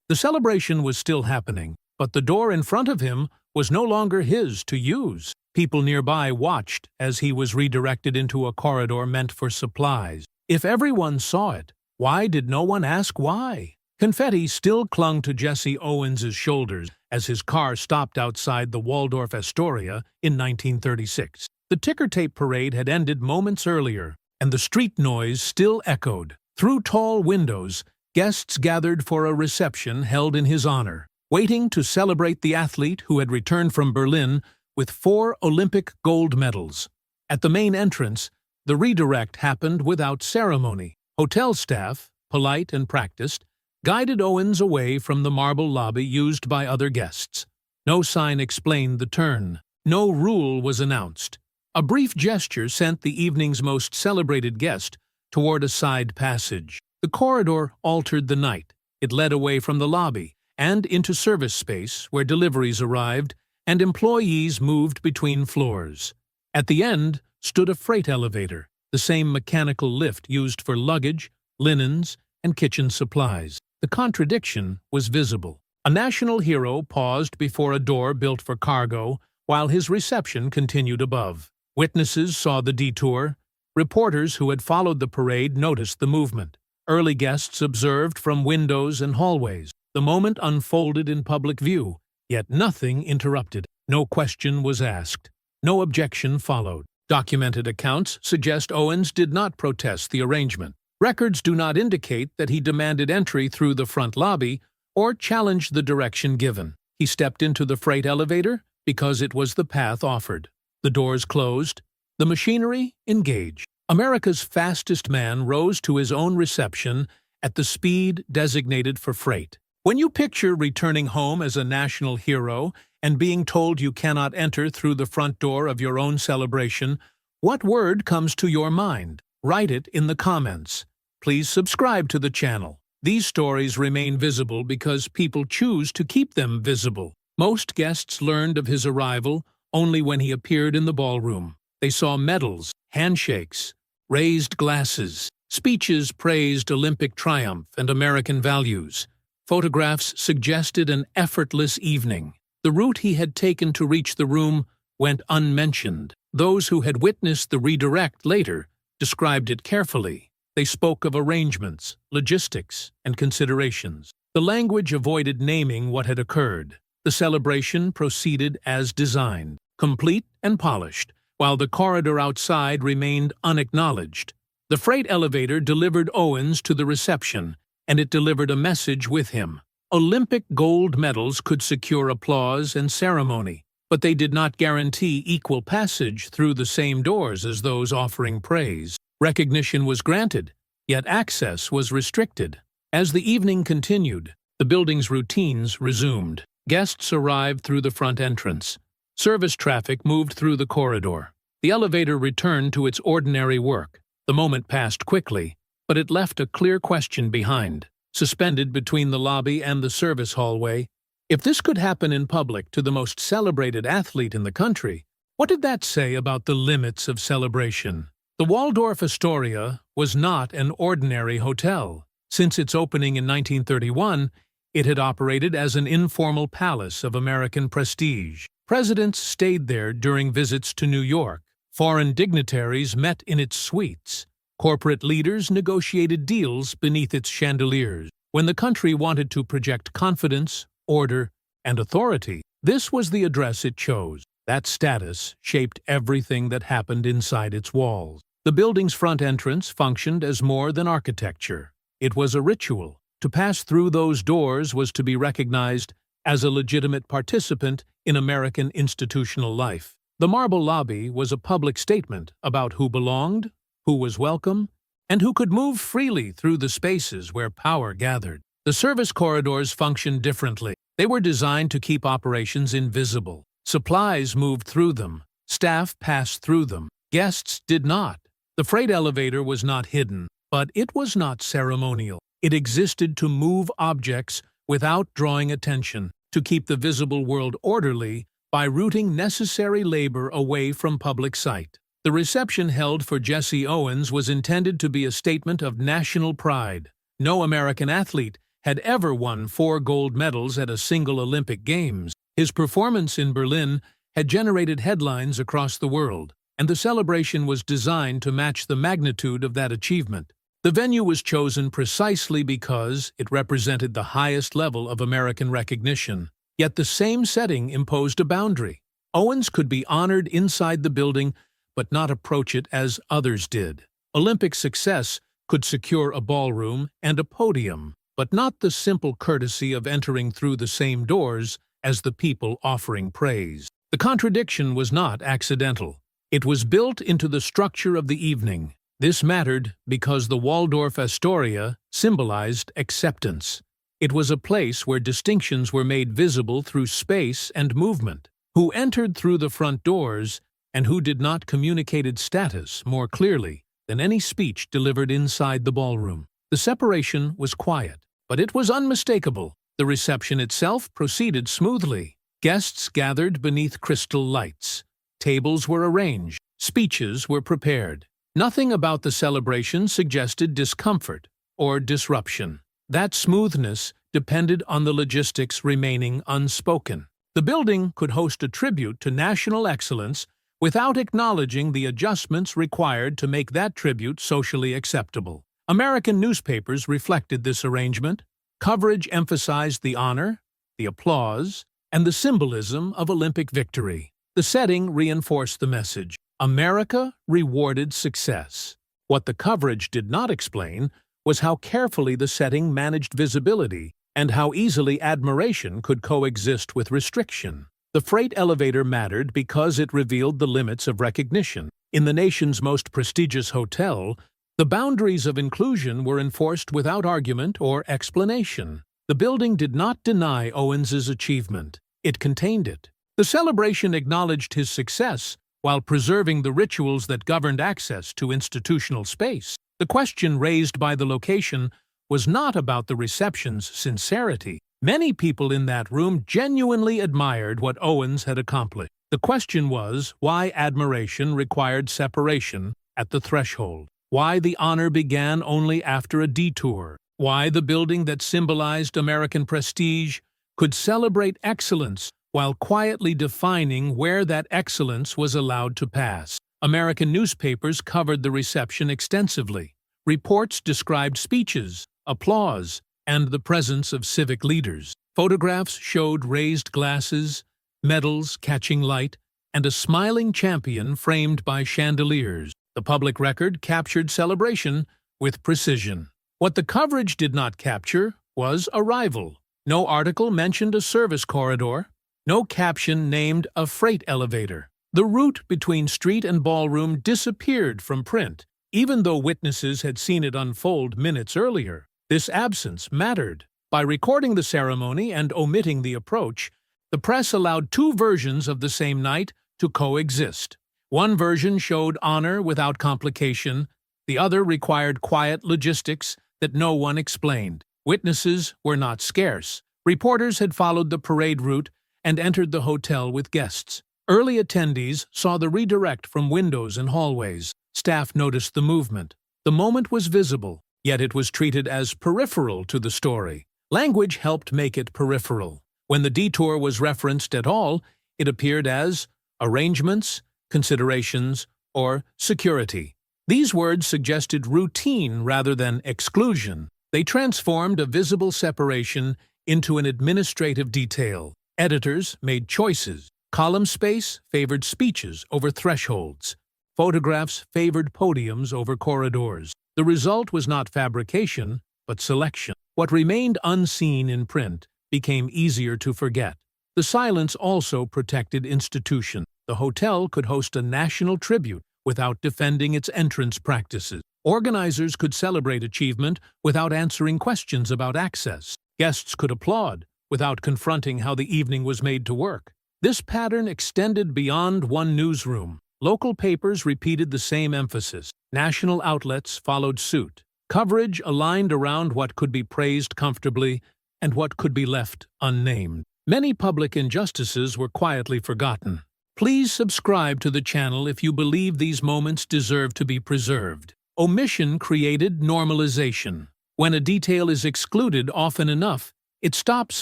The celebration was still happening, but the door in front of him was no longer his to use. People nearby watched as he was redirected into a corridor meant for supplies. If everyone saw it, why did no one ask why? Confetti still clung to Jesse Owens's shoulders as his car stopped outside the Waldorf Astoria in 1936. The ticker tape parade had ended moments earlier, and the street noise still echoed. Through tall windows, guests gathered for a reception held in his honor, waiting to celebrate the athlete who had returned from Berlin with 4 Olympic gold medals. At the main entrance, the redirect happened without ceremony. Hotel staff, polite and practiced, guided Owens away from the marble lobby used by other guests. No sign explained the turn. No rule was announced. A brief gesture sent the evening's most celebrated guest toward a side passage. The corridor altered the night. It led away from the lobby and into service space where deliveries arrived and employees moved between floors. At the end stood a freight elevator, the same mechanical lift used for luggage, linens, and kitchen supplies. The contradiction was visible. A national hero paused before a door built for cargo while his reception continued above. Witnesses saw the detour. Reporters who had followed the parade noticed the movement. Early guests observed from windows and hallways. The moment unfolded in public view, yet nothing interrupted. No question was asked. No objection followed. Documented accounts suggest Owens did not protest the arrangement. Records do not indicate that he demanded entry through the front lobby or challenged the direction given. He stepped into the freight elevator because it was the path offered. The doors closed. The machinery engaged. America's fastest man rose to his own reception at the speed designated for freight. When you picture returning home as a national hero and being told you cannot enter through the front door of your own celebration, what word comes to your mind? Write it in the comments. Please subscribe to the channel. These stories remain visible because people choose to keep them visible. Most guests learned of his arrival only when he appeared in the ballroom. They saw medals, handshakes, raised glasses. Speeches praised Olympic triumph and American values. Photographs suggested an effortless evening. The route he had taken to reach the room went unmentioned. Those who had witnessed the redirect later described it carefully. They spoke of arrangements, logistics, and considerations. The language avoided naming what had occurred. The celebration proceeded as designed, complete and polished, while the corridor outside remained unacknowledged. The freight elevator delivered Owens to the reception, and it delivered a message with him. Olympic gold medals could secure applause and ceremony, but they did not guarantee equal passage through the same doors as those offering praise. Recognition was granted, yet access was restricted. As the evening continued, the building's routines resumed. Guests arrived through the front entrance. Service traffic moved through the corridor. The elevator returned to its ordinary work. The moment passed quickly, but it left a clear question behind, suspended between the lobby and the service hallway. If this could happen in public to the most celebrated athlete in the country, what did that say about the limits of celebration? The Waldorf Astoria was not an ordinary hotel. Since its opening in 1931, it had operated as an informal palace of American prestige. Presidents stayed there during visits to New York. Foreign dignitaries met in its suites. Corporate leaders negotiated deals beneath its chandeliers. When the country wanted to project confidence, order, and authority, this was the address it chose. That status shaped everything that happened inside its walls. The building's front entrance functioned as more than architecture. It was a ritual. To pass through those doors was to be recognized as a legitimate participant in American institutional life. The marble lobby was a public statement about who belonged, who was welcome, and who could move freely through the spaces where power gathered. The service corridors functioned differently. They were designed to keep operations invisible. Supplies moved through them. Staff passed through them. Guests did not. The freight elevator was not hidden, but it was not ceremonial. It existed to move objects without drawing attention, to keep the visible world orderly by routing necessary labor away from public sight. The reception held for Jesse Owens was intended to be a statement of national pride. No American athlete had ever won 4 gold medals at a single Olympic Games. His performance in Berlin had generated headlines across the world, and the celebration was designed to match the magnitude of that achievement. The venue was chosen precisely because it represented the highest level of American recognition. Yet the same setting imposed a boundary. Owens could be honored inside the building, but not approach it as others did. Olympic success could secure a ballroom and a podium, but not the simple courtesy of entering through the same doors as the people offering praise. The contradiction was not accidental. It was built into the structure of the evening. This mattered because the Waldorf Astoria symbolized acceptance. It was a place where distinctions were made visible through space and movement. Who entered through the front doors and who did not communicated status more clearly than any speech delivered inside the ballroom. The separation was quiet, but it was unmistakable. The reception itself proceeded smoothly. Guests gathered beneath crystal lights. Tables were arranged. Speeches were prepared. Nothing about the celebration suggested discomfort or disruption. That smoothness depended on the logistics remaining unspoken. The building could host a tribute to national excellence without acknowledging the adjustments required to make that tribute socially acceptable. American newspapers reflected this arrangement. Coverage emphasized the honor, the applause, and the symbolism of Olympic victory. The setting reinforced the message. America rewarded success. What the coverage did not explain was how carefully the setting managed visibility and how easily admiration could coexist with restriction. The freight elevator mattered because it revealed the limits of recognition. In the nation's most prestigious hotel, the boundaries of inclusion were enforced without argument or explanation. The building did not deny Owens's achievement. It contained it. The celebration acknowledged his success while preserving the rituals that governed access to institutional space. The question raised by the location was not about the reception's sincerity. Many people in that room genuinely admired what Owens had accomplished. The question was why admiration required separation at the threshold, why the honor began only after a detour, why the building that symbolized American prestige could celebrate excellence while quietly defining where that excellence was allowed to pass. American newspapers covered the reception extensively. Reports described speeches, applause, and the presence of civic leaders. Photographs showed raised glasses, medals catching light, and a smiling champion framed by chandeliers. The public record captured celebration with precision. What the coverage did not capture was arrival. No article mentioned a service corridor. No caption named a freight elevator. The route between street and ballroom disappeared from print, even though witnesses had seen it unfold minutes earlier. This absence mattered. By recording the ceremony and omitting the approach, the press allowed 2 versions of the same night to coexist. One version showed honor without complication, the other required quiet logistics that no one explained. Witnesses were not scarce. Reporters had followed the parade route and entered the hotel with guests. Early attendees saw the redirect from windows and hallways. Staff noticed the movement. The moment was visible, yet it was treated as peripheral to the story. Language helped make it peripheral. When the detour was referenced at all, it appeared as arrangements, considerations, or security. These words suggested routine rather than exclusion. They transformed a visible separation into an administrative detail. Editors made choices. Column space favored speeches over thresholds. Photographs favored podiums over corridors. The result was not fabrication, but selection. What remained unseen in print became easier to forget. The silence also protected institution. The hotel could host a national tribute without defending its entrance practices. Organizers could celebrate achievement without answering questions about access. Guests could applaud without confronting how the evening was made to work. This pattern extended beyond one newsroom. Local papers repeated the same emphasis. National outlets followed suit. Coverage aligned around what could be praised comfortably and what could be left unnamed. Many public injustices were quietly forgotten. Please subscribe to the channel if you believe these moments deserve to be preserved. Omission created normalization. When a detail is excluded often enough, it stops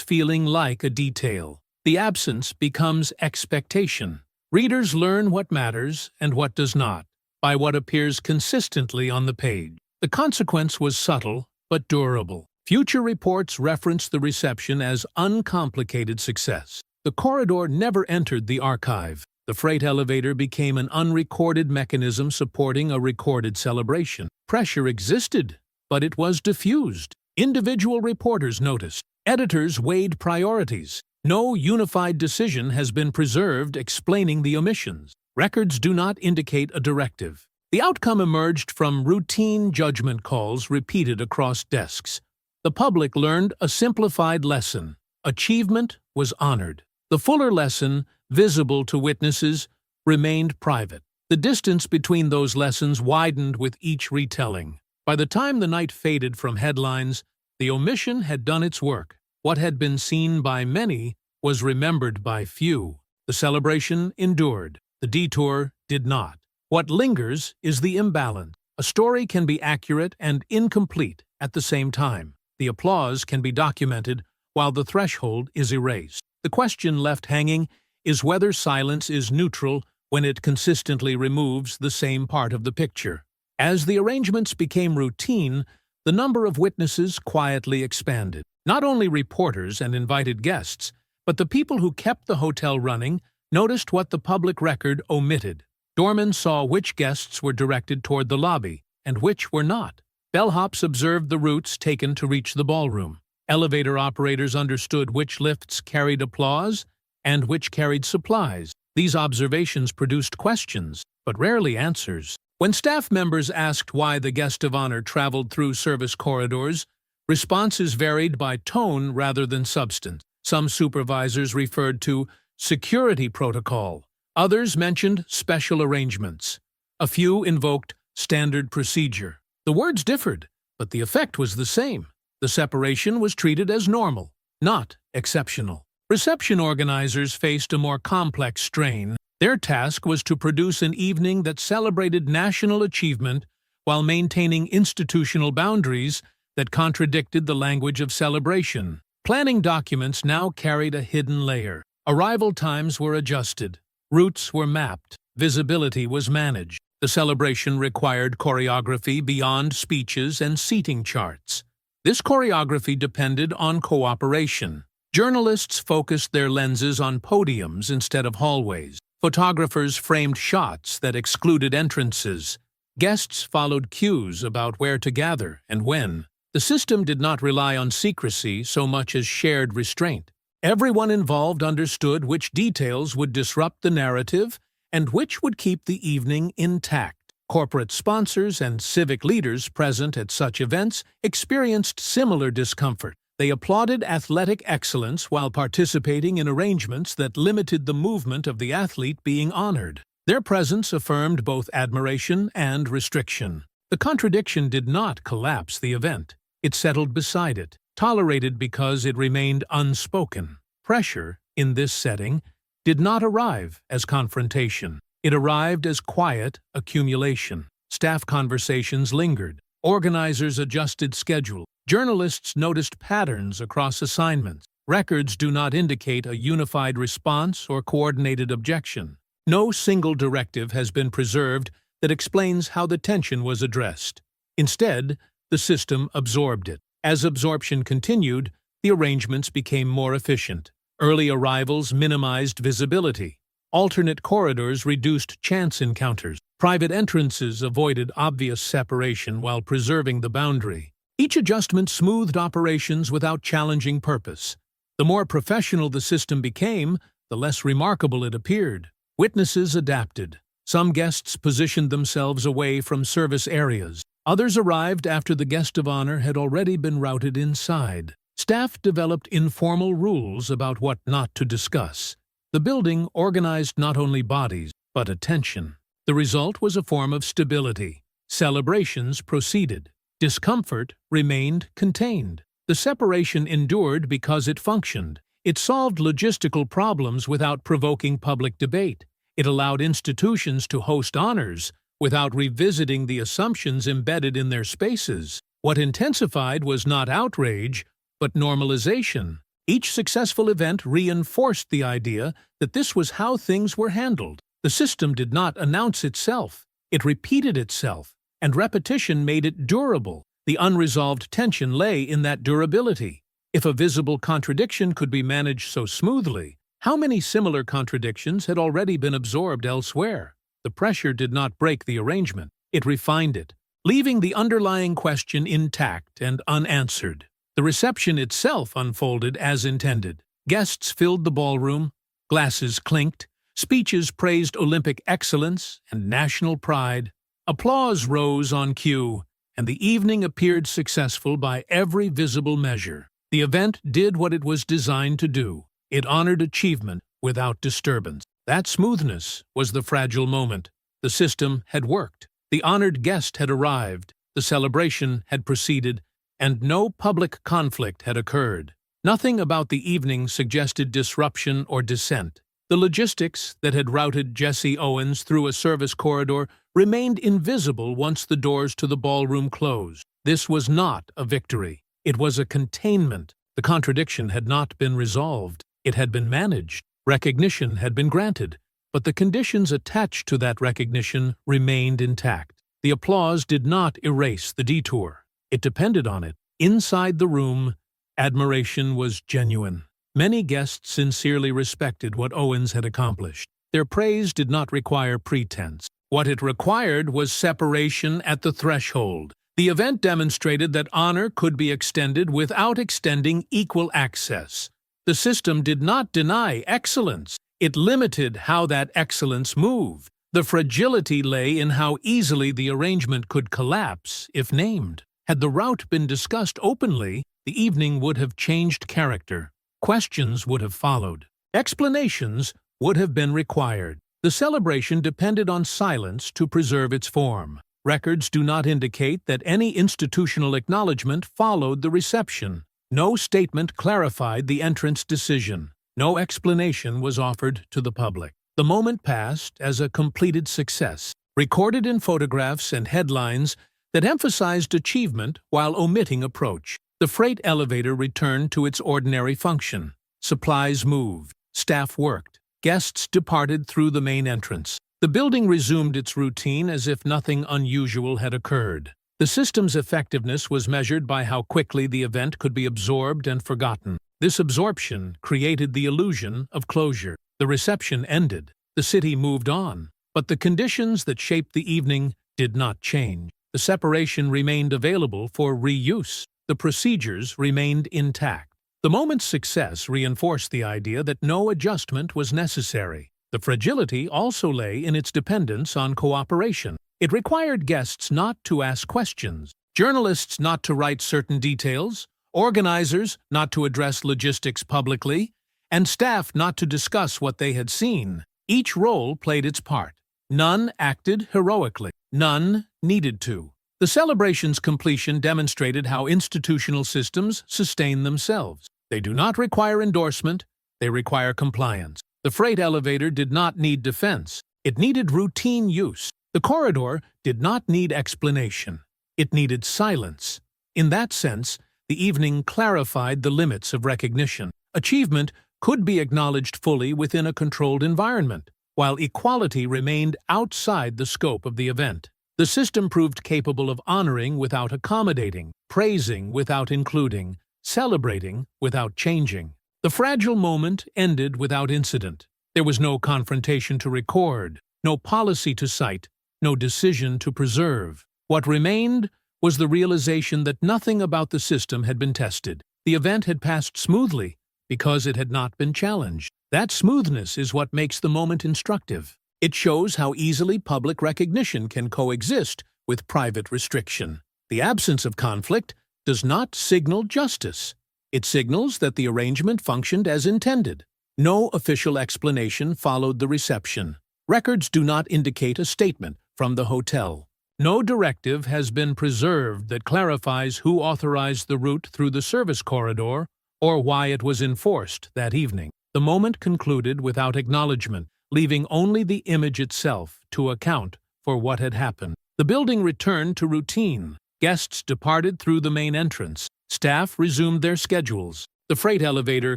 feeling like a detail. The absence becomes expectation. Readers learn what matters and what does not, by what appears consistently on the page. The consequence was subtle, but durable. Future reports reference the reception as uncomplicated success. The corridor never entered the archive. The freight elevator became an unrecorded mechanism supporting a recorded celebration. Pressure existed, but it was diffused. Individual reporters noticed. Editors weighed priorities. No unified decision has been preserved explaining the omissions. Records do not indicate a directive. The outcome emerged from routine judgment calls repeated across desks. The public learned a simplified lesson. Achievement was honored. The fuller lesson, visible to witnesses, remained private. The distance between those lessons widened with each retelling. By the time the night faded from headlines, the omission had done its work. What had been seen by many was remembered by few. The celebration endured. The detour did not. What lingers is the imbalance. A story can be accurate and incomplete at the same time. The applause can be documented while the threshold is erased. The question left hanging is whether silence is neutral when it consistently removes the same part of the picture. As the arrangements became routine, the number of witnesses quietly expanded. Not only reporters and invited guests, but the people who kept the hotel running noticed what the public record omitted. Doormen saw which guests were directed toward the lobby and which were not. Bellhops observed the routes taken to reach the ballroom. Elevator operators understood which lifts carried applause and which carried supplies. These observations produced questions, but rarely answers. When staff members asked why the guest of honor traveled through service corridors, responses varied by tone rather than substance. Some supervisors referred to security protocol. Others mentioned special arrangements. A few invoked standard procedure. The words differed, but the effect was the same. The separation was treated as normal, not exceptional. Reception organizers faced a more complex strain. Their task was to produce an evening that celebrated national achievement while maintaining institutional boundaries that contradicted the language of celebration. Planning documents now carried a hidden layer. Arrival times were adjusted. Routes were mapped. Visibility was managed. The celebration required choreography beyond speeches and seating charts. This choreography depended on cooperation. Journalists focused their lenses on podiums instead of hallways. Photographers framed shots that excluded entrances. Guests followed cues about where to gather and when. The system did not rely on secrecy so much as shared restraint. Everyone involved understood which details would disrupt the narrative and which would keep the evening intact. Corporate sponsors and civic leaders present at such events experienced similar discomfort. They applauded athletic excellence while participating in arrangements that limited the movement of the athlete being honored. Their presence affirmed both admiration and restriction. The contradiction did not collapse the event. It settled beside it, tolerated because it remained unspoken. Pressure, in this setting, did not arrive as confrontation. It arrived as quiet accumulation. Staff conversations lingered. Organizers adjusted schedule. Journalists noticed patterns across assignments. Records do not indicate a unified response or coordinated objection. No single directive has been preserved that explains how the tension was addressed. Instead, the system absorbed it. As absorption continued, the arrangements became more efficient. Early arrivals minimized visibility. Alternate corridors reduced chance encounters. Private entrances avoided obvious separation while preserving the boundary. Each adjustment smoothed operations without challenging purpose. The more professional the system became, the less remarkable it appeared. Witnesses adapted. Some guests positioned themselves away from service areas. Others arrived after the guest of honor had already been routed inside. Staff developed informal rules about what not to discuss. The building organized not only bodies, but attention. The result was a form of stability. Celebrations proceeded. Discomfort remained contained. The separation endured because it functioned. It solved logistical problems without provoking public debate. It allowed institutions to host honors without revisiting the assumptions embedded in their spaces. What intensified was not outrage, but normalization. Each successful event reinforced the idea that this was how things were handled. The system did not announce itself. It repeated itself, and repetition made it durable. The unresolved tension lay in that durability. If a visible contradiction could be managed so smoothly, how many similar contradictions had already been absorbed elsewhere? The pressure did not break the arrangement. It refined it, leaving the underlying question intact and unanswered. The reception itself unfolded as intended. Guests filled the ballroom, glasses clinked, speeches praised Olympic excellence and national pride. Applause rose on cue, and the evening appeared successful by every visible measure. The event did what it was designed to do. It honored achievement without disturbance. That smoothness was the fragile moment. The system had worked. The honored guest had arrived. The celebration had proceeded, and no public conflict had occurred. Nothing about the evening suggested disruption or dissent. The logistics that had routed Jesse Owens through a service corridor remained invisible once the doors to the ballroom closed. This was not a victory. It was a containment. The contradiction had not been resolved. It had been managed. Recognition had been granted, but the conditions attached to that recognition remained intact. The applause did not erase the detour. It depended on it. Inside the room, admiration was genuine. Many guests sincerely respected what Owens had accomplished. Their praise did not require pretense. What it required was separation at the threshold. The event demonstrated that honor could be extended without extending equal access. The system did not deny excellence. It limited how that excellence moved. The fragility lay in how easily the arrangement could collapse if named. Had the route been discussed openly, the evening would have changed character. Questions would have followed. Explanations would have been required. The celebration depended on silence to preserve its form. Records do not indicate that any institutional acknowledgement followed the reception. No statement clarified the entrance decision. No explanation was offered to the public. The moment passed as a completed success, recorded in photographs and headlines that emphasized achievement while omitting approach. The freight elevator returned to its ordinary function. Supplies moved. Staff worked. Guests departed through the main entrance. The building resumed its routine as if nothing unusual had occurred. The system's effectiveness was measured by how quickly the event could be absorbed and forgotten. This absorption created the illusion of closure. The reception ended. The city moved on. But the conditions that shaped the evening did not change. The separation remained available for reuse. The procedures remained intact. The moment's success reinforced the idea that no adjustment was necessary. The fragility also lay in its dependence on cooperation. It required guests not to ask questions, journalists not to write certain details, organizers not to address logistics publicly, and staff not to discuss what they had seen. Each role played its part. None acted heroically. None needed to. The celebration's completion demonstrated how institutional systems sustain themselves. They do not require endorsement, they require compliance. The freight elevator did not need defense. It needed routine use. The corridor did not need explanation. It needed silence. In that sense, the evening clarified the limits of recognition. Achievement could be acknowledged fully within a controlled environment, while equality remained outside the scope of the event. The system proved capable of honoring without accommodating, praising without including, celebrating without changing. The fragile moment ended without incident. There was no confrontation to record, no policy to cite, no decision to preserve. What remained was the realization that nothing about the system had been tested. The event had passed smoothly because it had not been challenged. That smoothness is what makes the moment instructive. It shows how easily public recognition can coexist with private restriction. The absence of conflict does not signal justice. It signals that the arrangement functioned as intended. No official explanation followed the reception. Records do not indicate a statement from the hotel. No directive has been preserved that clarifies who authorized the route through the service corridor or why it was enforced that evening. The moment concluded without acknowledgement, leaving only the image itself to account for what had happened. The building returned to routine. Guests departed through the main entrance. Staff resumed their schedules. The freight elevator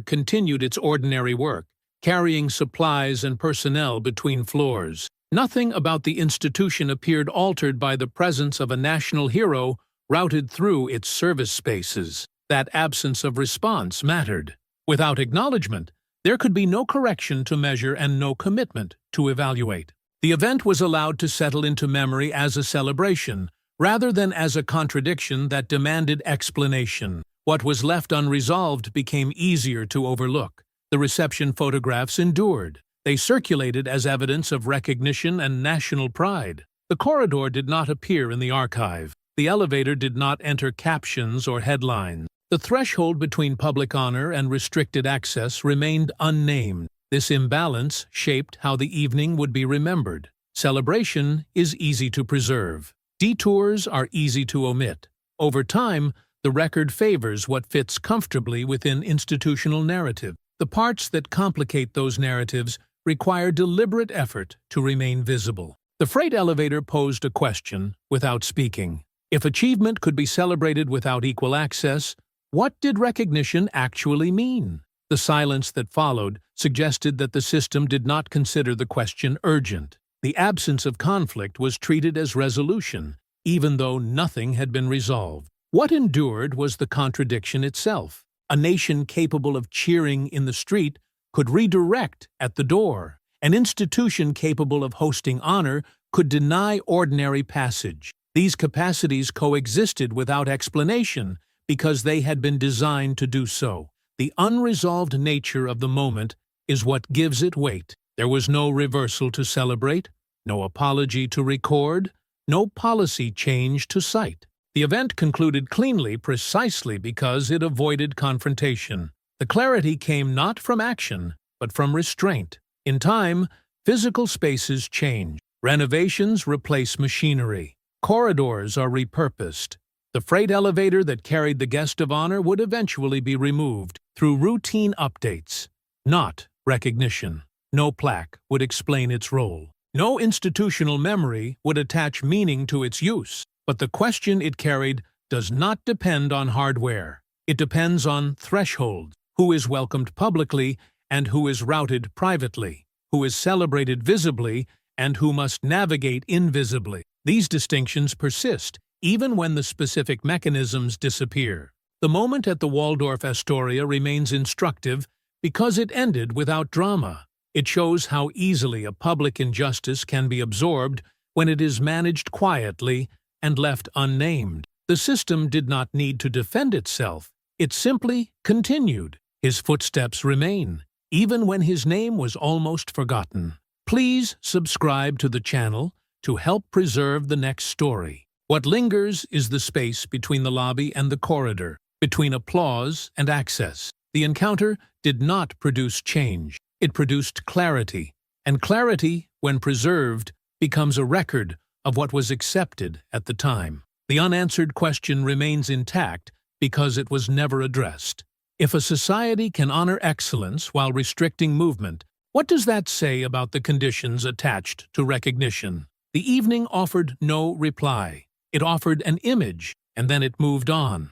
continued its ordinary work, carrying supplies and personnel between floors. Nothing about the institution appeared altered by the presence of a national hero routed through its service spaces. That absence of response mattered. Without acknowledgement, there could be no correction to measure and no commitment to evaluate. The event was allowed to settle into memory as a celebration, rather than as a contradiction that demanded explanation. What was left unresolved became easier to overlook. The reception photographs endured. They circulated as evidence of recognition and national pride. The corridor did not appear in the archive. The elevator did not enter captions or headlines. The threshold between public honor and restricted access remained unnamed. This imbalance shaped how the evening would be remembered. Celebration is easy to preserve. Detours are easy to omit. Over time, the record favors what fits comfortably within institutional narrative. The parts that complicate those narratives require deliberate effort to remain visible. The freight elevator posed a question without speaking. If achievement could be celebrated without equal access, what did recognition actually mean? The silence that followed suggested that the system did not consider the question urgent. The absence of conflict was treated as resolution, even though nothing had been resolved. What endured was the contradiction itself. A nation capable of cheering in the street could redirect at the door. An institution capable of hosting honor could deny ordinary passage. These capacities coexisted without explanation because they had been designed to do so. The unresolved nature of the moment is what gives it weight. There was no reversal to celebrate, no apology to record, no policy change to cite. The event concluded cleanly precisely because it avoided confrontation. The clarity came not from action, but from restraint. In time, physical spaces change. Renovations replace machinery. Corridors are repurposed. The freight elevator that carried the guest of honor would eventually be removed through routine updates, not recognition. No plaque would explain its role. No institutional memory would attach meaning to its use. But the question it carried does not depend on hardware. It depends on thresholds: who is welcomed publicly and who is routed privately, who is celebrated visibly and who must navigate invisibly. These distinctions persist, even when the specific mechanisms disappear. The moment at the Waldorf Astoria remains instructive because it ended without drama. It shows how easily a public injustice can be absorbed when it is managed quietly and left unnamed. The system did not need to defend itself. It simply continued. His footsteps remain, even when his name was almost forgotten. Please subscribe to the channel to help preserve the next story. What lingers is the space between the lobby and the corridor, between applause and access. The encounter did not produce change. It produced clarity, and clarity, when preserved, becomes a record of what was accepted at the time. The unanswered question remains intact because it was never addressed. If a society can honor excellence while restricting movement, what does that say about the conditions attached to recognition? The evening offered no reply. It offered an image, and then it moved on.